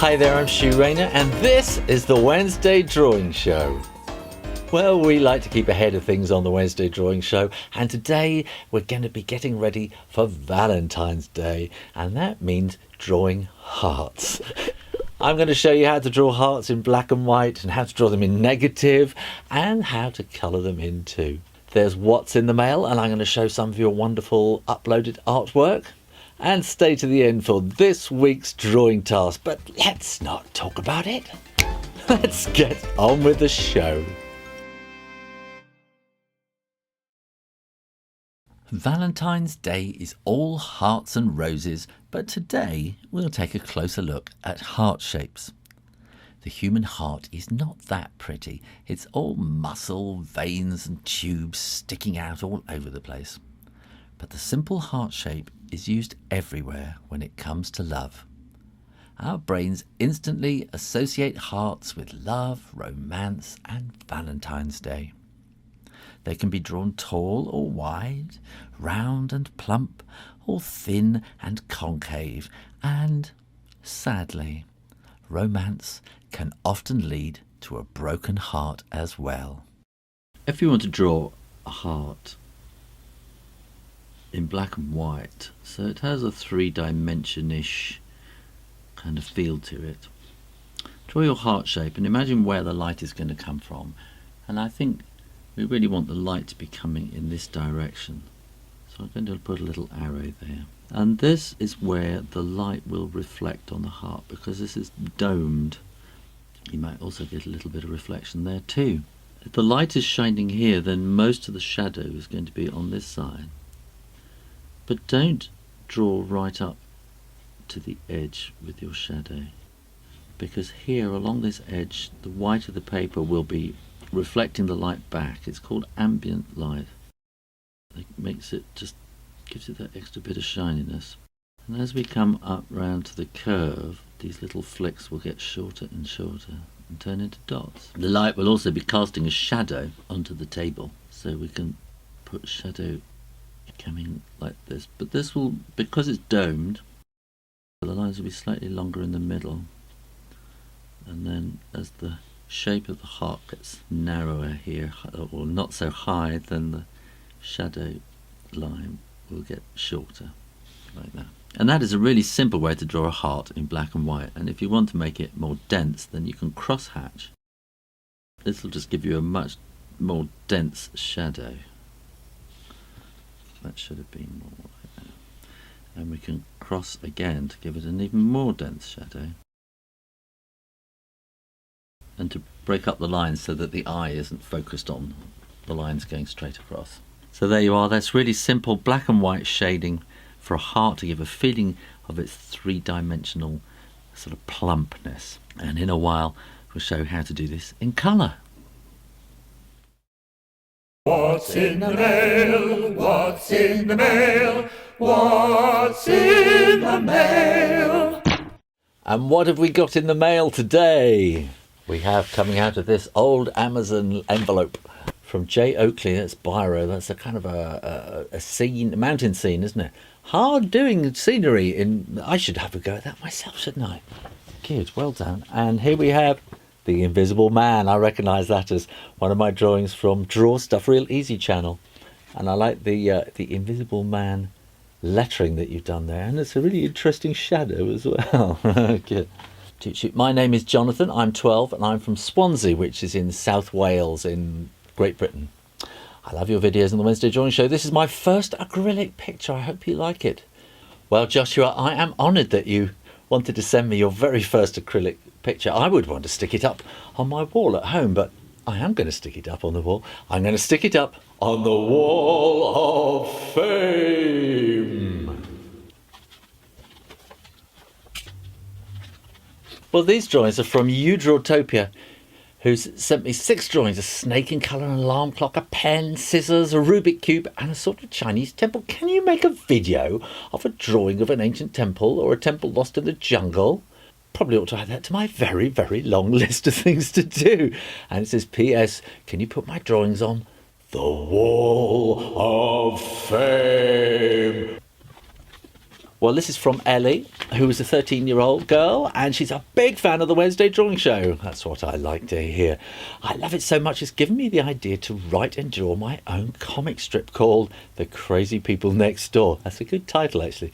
Hi there, I'm Stu Rayner and this is the Wednesday Drawing Show. Well, we like to keep ahead of things on the Wednesday Drawing Show, and today we're going to be getting ready for Valentine's Day, and that means drawing hearts. I'm going to show you how to draw hearts in black and white and how to draw them in negative and how to colour them in too. There's what's in the mail, and I'm going to show some of your wonderful uploaded artwork. And stay to the end for this week's drawing task. But let's not talk about it. Let's get on with the show. Valentine's Day is all hearts and roses, but today we'll take a closer look at heart shapes. The human heart is not that pretty. It's all muscle, veins and tubes sticking out all over the place. But the simple heart shape is used everywhere when it comes to love. Our brains instantly associate hearts with love, romance and Valentine's Day. They can be drawn tall or wide, round and plump, or thin and concave, and, sadly, romance can often lead to a broken heart as well. If you want to draw a heart in black and white, so it has a three-dimension-ish kind of feel to it. Draw your heart shape and imagine where the light is going to come from, and I think we really want the light to be coming in this direction, so I'm going to put a little arrow there, and this is where the light will reflect on the heart because this is domed. You might also get a little bit of reflection there too. If the light is shining here, then most of the shadow is going to be on this side. But don't draw right up to the edge with your shadow, because here along this edge the white of the paper will be reflecting the light back. It's called ambient light. It makes it, just gives it that extra bit of shininess. And as we come up round to the curve, these little flicks will get shorter and shorter and turn into dots. The light will also be casting a shadow onto the table, so we can put shadow coming like this, but this will, because it's domed, the lines will be slightly longer in the middle, and then as the shape of the heart gets narrower here, or not so high, then the shadow line will get shorter like that. And that is a really simple way to draw a heart in black and white, and if you want to make it more dense, then you can cross hatch. This will just give you a much more dense shadow. That should have been more like that. And we can cross again to give it an even more dense shadow. And to break up the lines so that the eye isn't focused on the lines going straight across. So there you are, that's really simple black and white shading for a heart to give a feeling of its three-dimensional sort of plumpness. And in a while we'll show how to do this in colour. What's in the mail? What's in the mail? What's in the mail? And what have we got in the mail today? We have, coming out of this old Amazon envelope from J. Oakley, that's Biro. That's a kind of a scene, a mountain scene, isn't it? Hard doing scenery in, I should have a go at that myself, shouldn't I? Good, well done. And here we have The Invisible Man. I recognise that as one of my drawings from Draw Stuff Real Easy channel. And I like the Invisible Man lettering that you've done there. And it's a really interesting shadow as well. Good. My name is Jonathan, I'm 12 and I'm from Swansea, which is in South Wales in Great Britain. I love your videos on the Wednesday Drawing Show. This is my first acrylic picture. I hope you like it. Well, Joshua, I am honoured that you wanted to send me your very first acrylic picture. I would want to stick it up on my wall at home, but I am going to stick it up on the wall. I'm going to stick it up on the wall of fame. Well, these drawings are from Drawtopia, who's sent me 6 drawings: a snake in colour, an alarm clock, a pen, scissors, a Rubik cube and a sort of Chinese temple. Can you make a video of a drawing of an ancient temple or a temple lost in the jungle? Probably ought to add that to my very, very long list of things to do. And it says, P.S. Can you put my drawings on the wall of fame? Well, this is from Ellie, who is a 13-year-old girl, and she's a big fan of the Wednesday Drawing Show. That's what I like to hear. I love it so much, it's given me the idea to write and draw my own comic strip called The Crazy People Next Door. That's a good title, actually.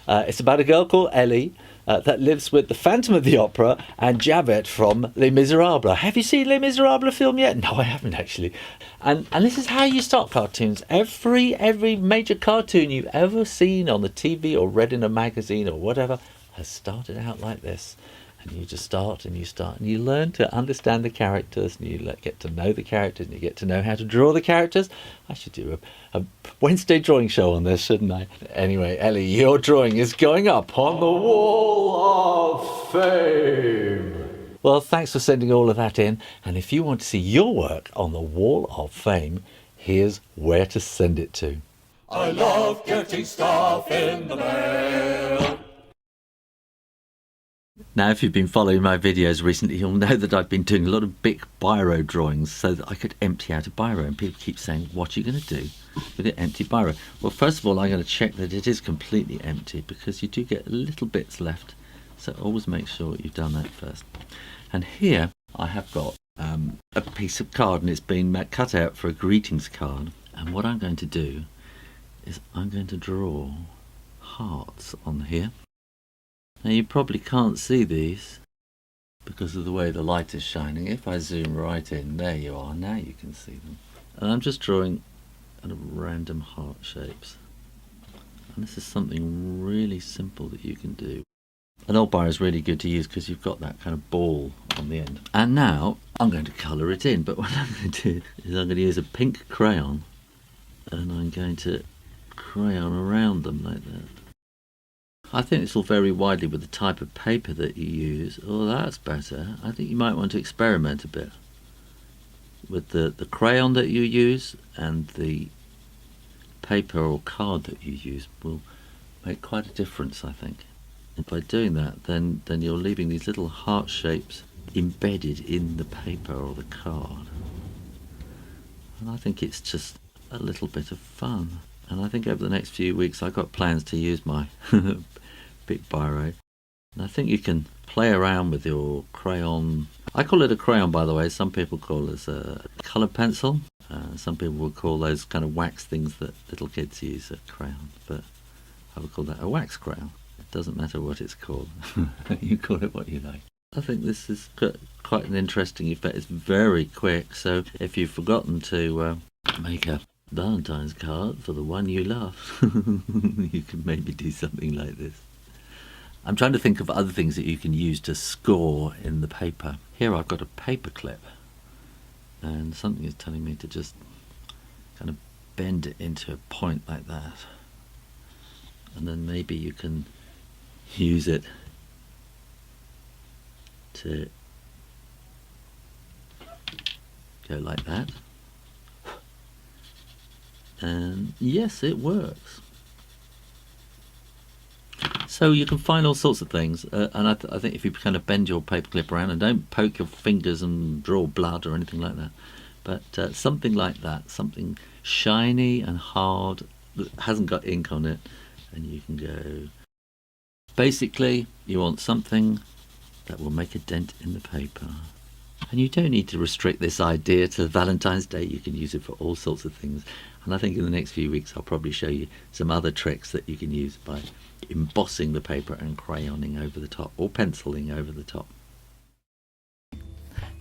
It's about a girl called Ellie that lives with the Phantom of the Opera and Javert from Les Miserables. Have you seen Les Miserables film yet? No, I haven't actually. And this is how you start cartoons. Every major cartoon you've ever seen on the TV or read in a magazine or whatever has started out like this. And you just start and you learn to understand the characters, and you get to know the characters, and you get to know how to draw the characters. I should do a Wednesday drawing show on this, shouldn't I? Anyway, Ellie, your drawing is going up on the Wall of Fame. Well, thanks for sending all of that in. And if you want to see your work on the Wall of Fame, here's where to send it to. I love getting stuff in the mail. Now, if you've been following my videos recently, you'll know that I've been doing a lot of big biro drawings so that I could empty out a biro. And people keep saying, what are you going to do with an empty biro? Well, first of all, I'm going to check that it is completely empty, because you do get little bits left. So always make sure you've done that first. And here I have got a piece of card, and it's been cut out for a greetings card. And what I'm going to do is I'm going to draw hearts on here. Now, you probably can't see these because of the way the light is shining. If I zoom right in, there you are, now you can see them. And I'm just drawing kind of random heart shapes. And this is something really simple that you can do. An old biro is really good to use because you've got that kind of ball on the end. And now I'm going to colour it in, but what I'm going to do is I'm going to use a pink crayon, and I'm going to crayon around them like that. I think this will vary widely with the type of paper that you use. Oh, that's better. I think you might want to experiment a bit with the crayon that you use, and the paper or card that you use will make quite a difference, I think. And by doing that, then you're leaving these little heart shapes embedded in the paper or the card. And I think it's just a little bit of fun. And I think over the next few weeks I've got plans to use my big biro. And I think you can play around with your crayon. I call it a crayon, by the way. Some people call it a colour pencil. Some people will call those kind of wax things that little kids use a crayon. But I would call that a wax crayon. It doesn't matter what it's called. You call it what you like. I think this is quite an interesting effect. It's very quick. So if you've forgotten to make a Valentine's card for the one you love, you can maybe do something like this. I'm trying to think of other things that you can use to score in the paper. Here I've got a paper clip, and something is telling me to just kind of bend it into a point like that, and then maybe you can use it to go like that. And yes, it works. So you can find all sorts of things, and I think if you kind of bend your paperclip around, and don't poke your fingers and draw blood or anything like that, but something like that, something shiny and hard that hasn't got ink on it, and you can go. Basically, you want something that will make a dent in the paper. And you don't need to restrict this idea to Valentine's Day. You can use it for all sorts of things. And I think in the next few weeks I'll probably show you some other tricks that you can use by embossing the paper and crayoning over the top, or penciling over the top.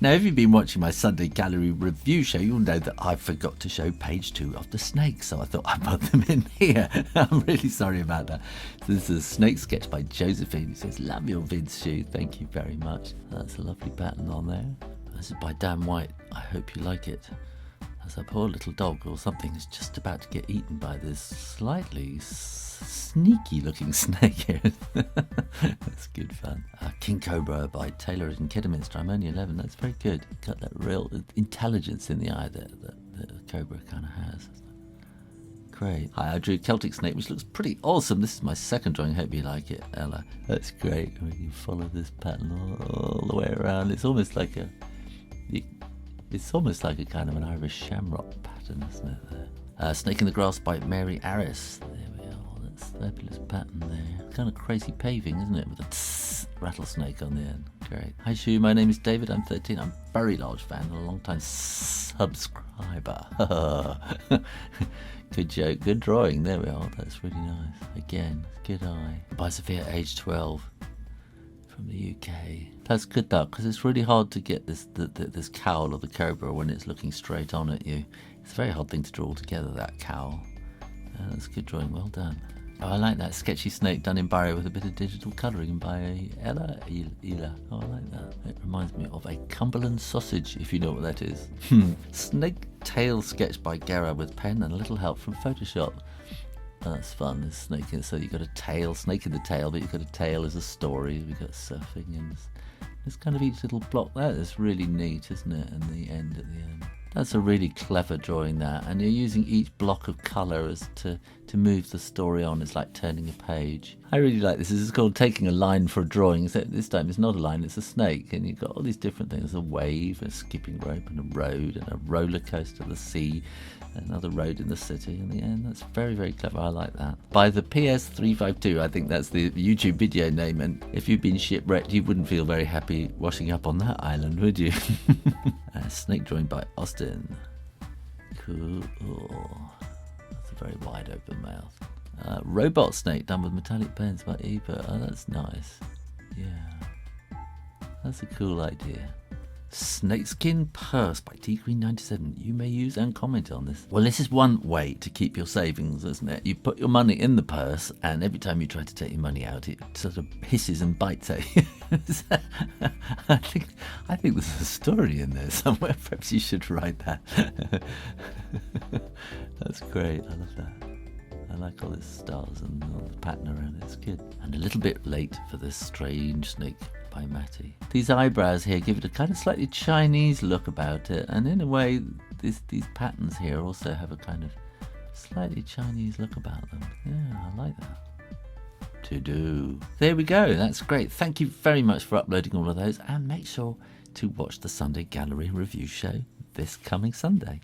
Now, if you've been watching my Sunday Gallery review show, you'll know that I forgot to show page 2 of the snakes, so I thought I'd put them in here. I'm really sorry about that. So this is a snake sketch by Josephine, who says, "Love your vids shoe, thank you very much." That's a lovely pattern on there. This is by Dan White. I hope you like it. As a poor little dog or something is just about to get eaten by this slightly sneaky looking snake here. That's good fun. King Cobra by Taylor and Kidderminster. I'm only 11. That's very good. Got that real intelligence in the eye that the cobra kind of has. Great. Hi, I drew Celtic Snake, which looks pretty awesome. This is my second drawing. Hope you like it, Ella. That's great. We can follow this pattern all the way around. It's almost like a kind of an Irish shamrock pattern, isn't it? Snake in the Grass by Mary Arris. There we are. fabulous pattern there. Kind of crazy paving, isn't it? With a rattlesnake on the end. Great. Hi Shu, my name is David. I'm 13. I'm a very large fan and a long time subscriber. Good joke. Good drawing. There we are. That's really nice. Again, good eye. By Sophia, age 12. From the UK. That's good though, because it's really hard to get this cowl of the cobra when it's looking straight on at you. It's a very hard thing to draw together, that cowl. That's good drawing, well done. Oh, I like that sketchy snake done in Barry with a bit of digital colouring by Ella. Oh, I like that. It reminds me of a Cumberland sausage, if you know what that is. Snake tail sketched by Guerra with pen and a little help from Photoshop. That's fun. There's snake in it, so you've got a tail, snake in the tail, but you've got a tail as a story. We've got surfing and it's kind of each little block there. It's really neat, isn't it? And the end at the end. That's a really clever drawing, that, and you're using each block of colour as to move the story on. It's like turning a page. I really like this. This is called taking a line for a drawing, except this time it's not a line, it's a snake, and you've got all these different things: a wave, a skipping rope, and a road, and a roller coaster, the sea, another road in the city in the end. That's very, very clever. I like that. By the PS352, I think that's the YouTube video name, and if you've been shipwrecked, you wouldn't feel very happy washing up on that island, would you? Snake drawing by Austin. Cool. That's a very wide open mouth. Robot snake done with metallic pens by Eva. Oh, that's nice. Yeah. That's a cool idea. Snakeskin purse by TQueen97. You may use and comment on this. Well, this is one way to keep your savings, isn't it? You put your money in the purse, and every time you try to take your money out, it sort of hisses and bites at you. I think there's a story in there somewhere. Perhaps you should write that. That's great. I love that. I like all the stars and all the pattern around it. It's good. And a little bit late for this strange snake by Matty. These eyebrows here give it a kind of slightly Chinese look about it, and in a way these patterns here also have a kind of slightly Chinese look about them. Yeah, I like that. To do. There we go. That's great. Thank you very much for uploading all of those, and make sure to watch the Sunday Gallery review show this coming Sunday.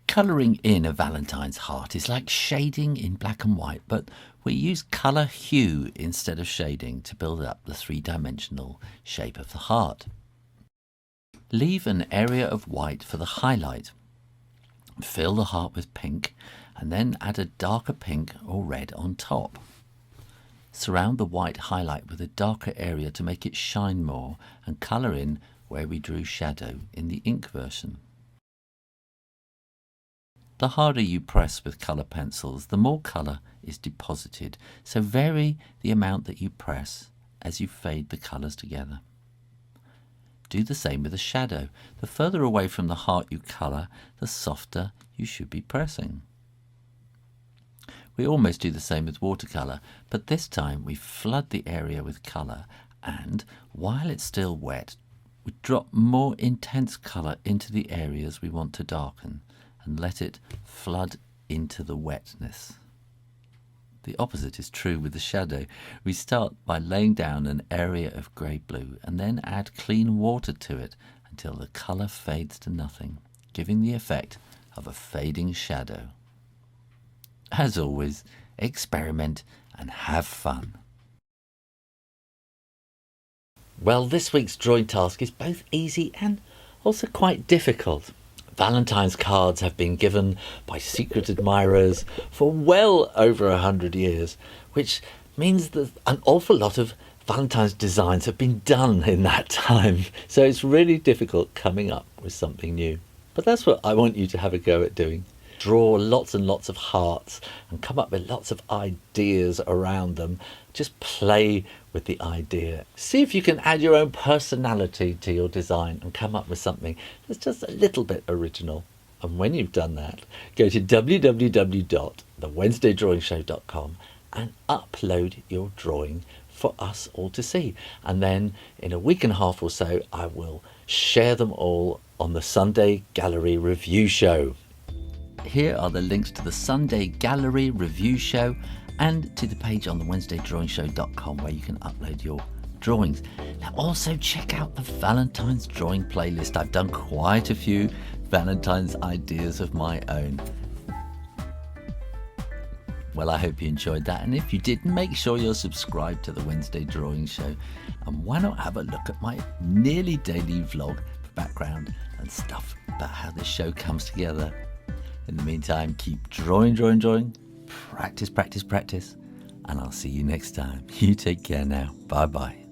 Colouring in a Valentine's heart is like shading in black and white, but we use colour hue instead of shading to build up the three-dimensional shape of the heart. Leave an area of white for the highlight. Fill the heart with pink and then add a darker pink or red on top. Surround the white highlight with a darker area to make it shine more, and colour in where we drew shadow in the ink version. The harder you press with colour pencils, the more colour is deposited, so vary the amount that you press as you fade the colours together. Do the same with a shadow. The further away from the heart you colour, the softer you should be pressing. We almost do the same with watercolour, but this time we flood the area with colour, and while it's still wet, we drop more intense colour into the areas we want to darken, and let it flood into the wetness. The opposite is true with the shadow. We start by laying down an area of grey-blue and then add clean water to it until the colour fades to nothing, giving the effect of a fading shadow. As always, experiment and have fun. Well, this week's drawing task is both easy and also quite difficult. Valentine's cards have been given by secret admirers for well over 100 years, which means that an awful lot of Valentine's designs have been done in that time. So it's really difficult coming up with something new. But that's what I want you to have a go at doing. Draw lots and lots of hearts and come up with lots of ideas around them. Just play with the idea. See if you can add your own personality to your design and come up with something that's just a little bit original. And when you've done that, go to www.thewednesdaydrawing.show.com and upload your drawing for us all to see. And then in a week and a half or so, I will share them all on the Sunday Gallery Review Show. Here are the links to the Sunday Gallery Review Show and to the page on the WednesdayDrawingShow.com where you can upload your drawings. Now also check out the Valentine's drawing playlist. I've done quite a few Valentine's ideas of my own. Well, I hope you enjoyed that, and if you did, make sure you're subscribed to the Wednesday Drawing Show, and why not have a look at my nearly daily vlog for background and stuff about how this show comes together. In the meantime, keep drawing, practice, and I'll see you next time. You take care now. Bye bye.